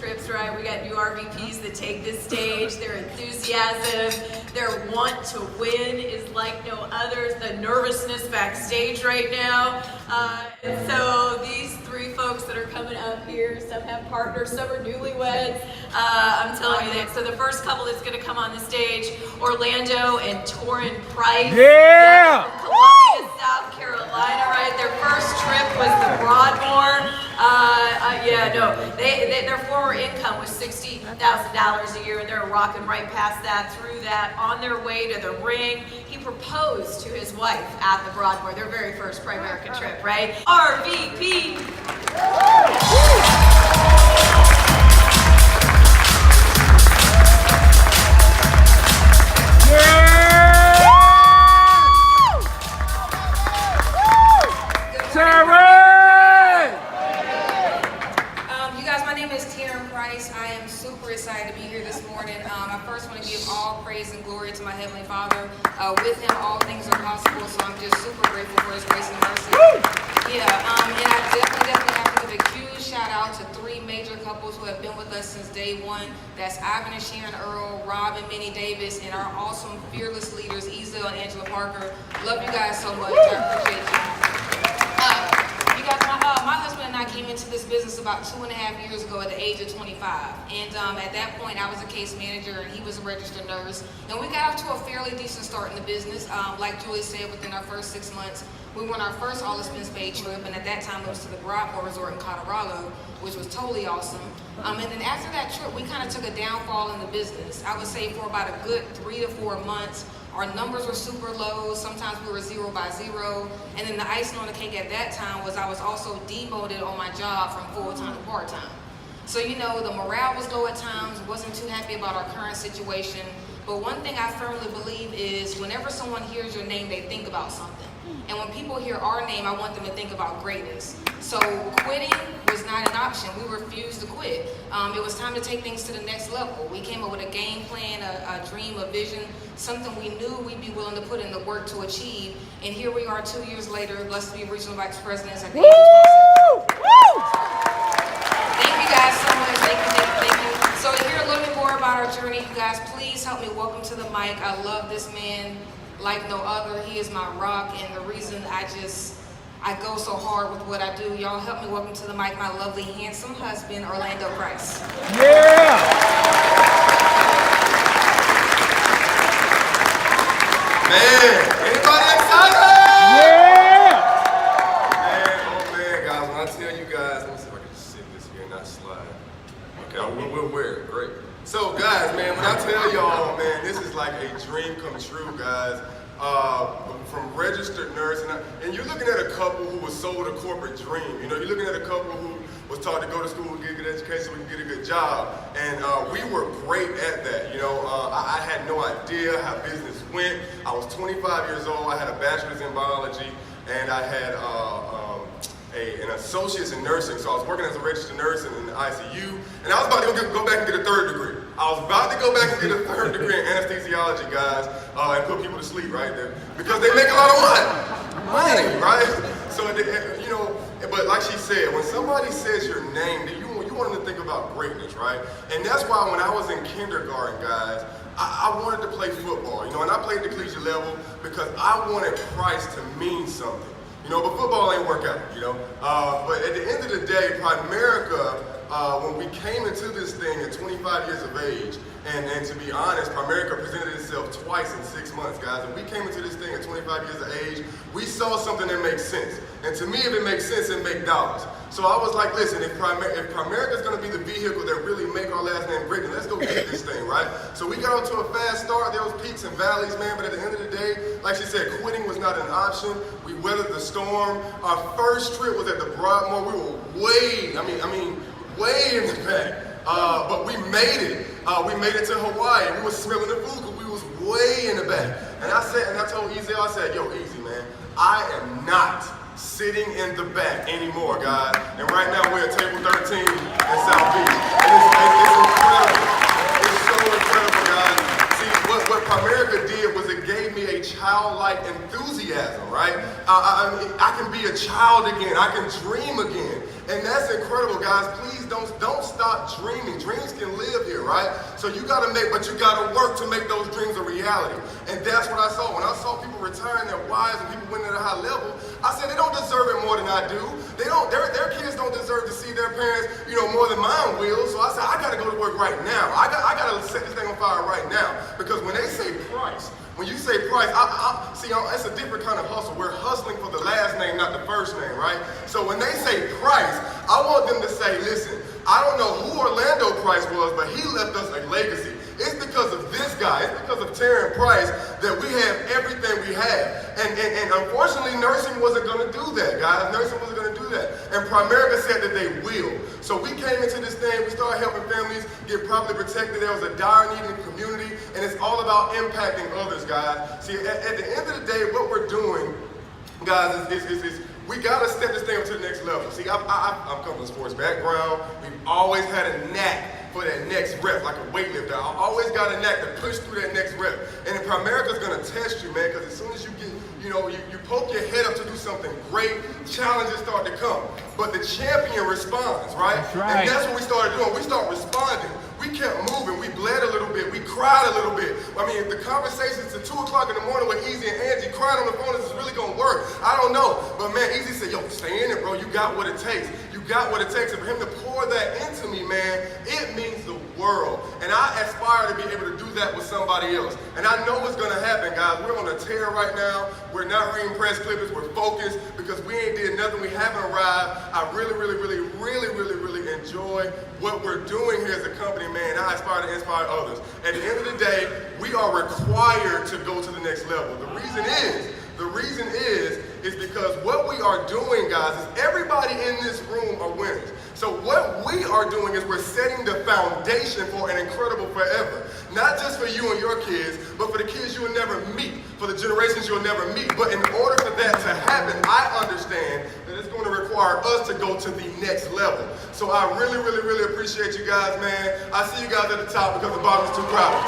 trips, right? We got new RVPs that take this stage. Their enthusiasm, their want to win is like no others. The nervousness backstage right now. And so these three folks that are coming up here, some have partners, some are newlyweds. I'm telling you that. So the first couple that's going to come on the stage, Orlando and Terran Price. Yeah! From Columbia, South Carolina, right? Their first trip was the Broadmoor. Their former income was $60,000 a year, and they're rocking right past that, through that, on their way to the ring. He proposed to his wife at the Broadmoor, their very first Primerica trip, right? RVP! Terran! You guys, my name is Terran Price. I am super excited to be here this morning. I first want to give all praise and glory to my Heavenly Father. With Him, all things are possible, so I'm just super grateful for His grace and mercy. And I definitely have to give a huge shout out to three major couples who have been with us since day one. That's Ivan and Sharon Earl, Rob and Minnie Davis, and our awesome, fearless leaders, Ezel and Angela Parker. Love you guys so much. I appreciate you. My husband and I came into this business about 2.5 years ago at the age of 25. And at that point, I was a case manager and he was a registered nurse. And we got off to a fairly decent start in the business. Like Julie said, within our first 6 months, we won our first all-expense paid trip. And at that time, it was to the Broadmoor Resort in Colorado, which was totally awesome. And then after that trip, we kind of took a downfall in the business. I would say for about a good 3 to 4 months, our numbers were super low. Sometimes we were 0 by 0. And then the icing on the cake at that time was I was also demoted on my job from full-time to part-time. So, the morale was low at times, wasn't too happy about our current situation. But one thing I firmly believe is whenever someone hears your name, they think about something. And when people hear our name, I want them to think about greatness. So quitting was not an option. We refused to quit. It was time to take things to the next level. We came up with a game plan, a dream, a vision, something we knew we'd be willing to put in the work to achieve. And here we are 2 years later, blessed to be regional vice presidents at the age of 27. Thank you guys so much. Thank you. So to hear a little bit more about our journey, you guys, please help me welcome to the mic. I love this man like no other. He is my rock, and the reason I go so hard with what I do. Y'all help me welcome to the mic my lovely, handsome husband, Orlando Price. Yeah! Man, anybody excited? Yeah! Man, guys, when I tell you guys, let me see if I can just sit this here and not slide. Okay, we'll wear it, great. So guys, man, when I tell y'all, man, this is like a dream come true, guys. From registered nurse, and you're looking at a couple who was sold a corporate dream. You're looking at a couple who was taught to go to school and get a good education so we can get a good job. And we were great at that. I had no idea how business went. I was 25 years old. I had a bachelor's in biology, and I had an associate's in nursing. So I was working as a registered nurse in the ICU, and I was about to go back and get a third degree. I was about to go back and get a third degree in anesthesiology, guys, and put people to sleep, right? Because they make a lot of money, right? So, but like she said, when somebody says your name, you want them to think about greatness, right? And that's why when I was in kindergarten, guys, I wanted to play football, and I played at the collegiate level because I wanted Price to mean something. But football ain't work out, But at the end of the day, Primerica, when we came into this thing at 25 years of age, and to be honest, Primerica presented itself twice in 6 months, guys. And we came into this thing at 25 years of age, we saw something that makes sense. And to me, if it makes sense, it makes dollars. So I was like, listen, if Primerica is going to be the vehicle that really make our last name great, then let's go get this thing, right? So we got off to a fast start. There was peaks and valleys, man. But at the end of the day, like she said, quitting was not an option. We weathered the storm. Our first trip was at the Broadmoor. We were way in the back. But we made it. We made it to Hawaii. We were smelling the food because we was way in the back. And I told Ezel, I said, yo, easy, man. I am not sitting in the back anymore, guys. And right now we're at table 13 in South Beach. And it's incredible. It's so incredible, guys. See, what Primerica did was it gave me a childlike enthusiasm, right? I can be a child again. I can dream again. And that's incredible, guys. Please please don't stop dreaming. Dreams can live here, right? So you gotta but you gotta work to make those dreams a reality. And that's what I saw. When I saw people retiring their wives and people winning at a high level, I said they don't deserve it more than I do. Their kids don't deserve to see their parents, more than mine will. So I said, I gotta go to work right now. I gotta set this thing on fire right now. Because when they say price, when you say price, it's a different kind of hustle. We're hustling for the last name, not the first name, right? So when they say price, I want them to say, listen, I don't know who Orlando Price was, but he left us a legacy. It's because of this guy, it's because of Terran Price that we have everything we have. And unfortunately, nursing wasn't gonna do that, guys. Nursing wasn't gonna do that. And Primerica said that they will. So we came into this thing, we started helping families get properly protected. There was a dire need in the community, and it's all about impacting others, guys. See, at the end of the day, what we're doing, guys, is we gotta step this thing up to the next level. See, I'm coming from a sports background. We've always had a knack for that next rep, like a weightlifter. I always got a knack to push through that next rep. And Primerica's gonna test you, man, because as soon as you get, you poke your head up to do something great, challenges start to come. But the champion responds, right? That's right. And that's what we started doing. We start responding. We kept moving. We bled a little bit. We cried a little bit. I mean, the conversations at 2 o'clock in the morning with Easy and Angie crying on the phone, is this really gonna work? I don't know. But man, Easy said, yo, stay in it, bro. You got what it takes. You got what it takes. And for him to pour that into me, man, it means the world. And I aspire to be able to do that with somebody else. And I know what's gonna happen, guys. We're on a tear right now. We're not reading press clippings. We're focused because we ain't did nothing. We haven't arrived. I really enjoy what we're doing here as a company, man. I aspire to inspire others. At the end of the day, we are required to go to the next level. The reason is because what we are doing, guys, is everybody in this room are winners. So what we are doing is we're setting the foundation for an incredible forever. Not just for you and your kids, but for the kids you will never meet, for the generations you'll never meet. But in order for that to happen, I understand that it's going to require us to go to the next level. So I really appreciate you guys, man. I see you guys at the top because the bottom is too crowded.